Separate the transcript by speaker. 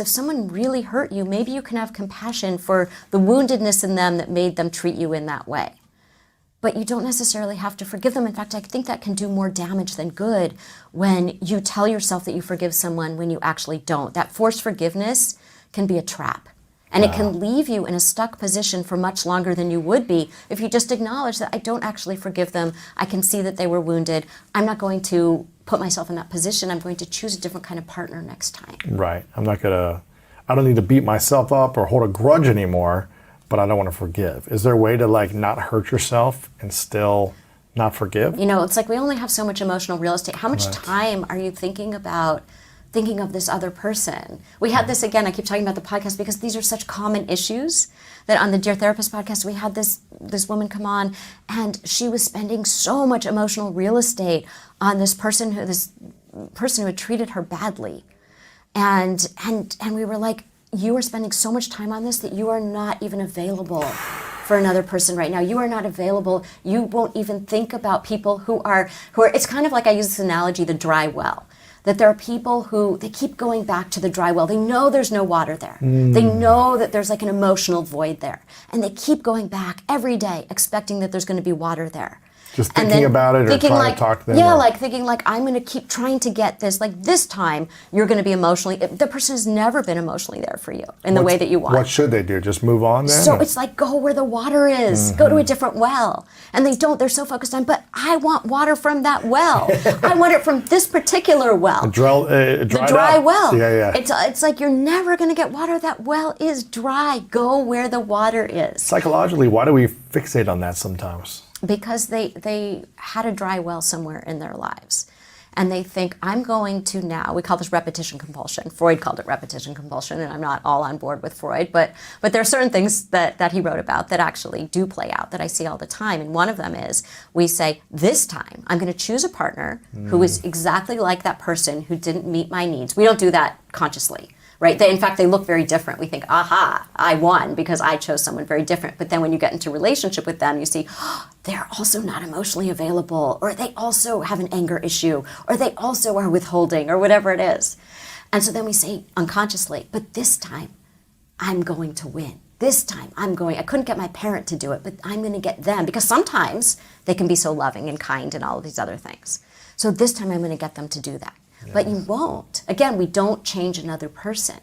Speaker 1: If someone really hurt you, maybe you can have compassion for the woundedness in them that made them treat you in that way. But you don't necessarily have to forgive them. In fact, I think that can do more damage than good when you tell yourself that you forgive someone when you actually don't. That forced forgiveness can be a trap. And it can leave you in a stuck position for much longer than you would be if you just acknowledge that I don't actually forgive them. I can see that they were wounded. I'm not going to put myself in that position. I'm going to choose a different kind of partner next time.
Speaker 2: Right. I don't need to beat myself up or hold a grudge anymore, but I don't want to forgive. Is there a way to not hurt yourself and still not forgive?
Speaker 1: It's like we only have so much emotional real estate. How much time are you thinking of this other person? We had this, again, I keep talking about the podcast because these are such common issues that on the Dear Therapist podcast, we had this woman come on and she was spending so much emotional real estate on this person who had treated her badly. And we were like, you are spending so much time on this that you are not even available for another person right now. You are not available. You won't even think about people who are, it's kind of like, I use this analogy, the dry well. That there are people who, they keep going back to the dry well. They know there's no water there. They know that there's an emotional void there. And they keep going back every day expecting that there's going to be water there.
Speaker 2: Just thinking about it or trying to talk to them?
Speaker 1: Yeah, thinking I'm going to keep trying to get this. This time, you're going to be emotionally, the person has never been emotionally there for you in the way that you want.
Speaker 2: What should they do? Just move on then?
Speaker 1: So it's go where the water is. Go to a different well. And they don't. They're so focused on, but I want water from that well. I want it from this particular well.
Speaker 2: The
Speaker 1: dry well.
Speaker 2: Yeah.
Speaker 1: It's like you're never going to get water. That well is dry. Go where the water is.
Speaker 2: Psychologically, why do we fixate on that sometimes?
Speaker 1: Because they had a dry well somewhere in their lives. And they think, I'm going to now, we call this repetition compulsion. Freud called it repetition compulsion, and I'm not all on board with Freud, but there are certain things that he wrote about that actually do play out, that I see all the time. And one of them is, we say, this time, I'm going to choose a partner who is exactly like that person who didn't meet my needs. We don't do that consciously. Right? In fact, they look very different. We think, aha, I won because I chose someone very different. But then when you get into relationship with them, you see, they're also not emotionally available, or they also have an anger issue, or they also are withholding, or whatever it is. And so then we say unconsciously, but this time, I'm going to win. This time, I couldn't get my parent to do it, but I'm going to get them. Because sometimes they can be so loving and kind and all of these other things. So this time, I'm going to get them to do that. But you won't. Again, we don't change another person.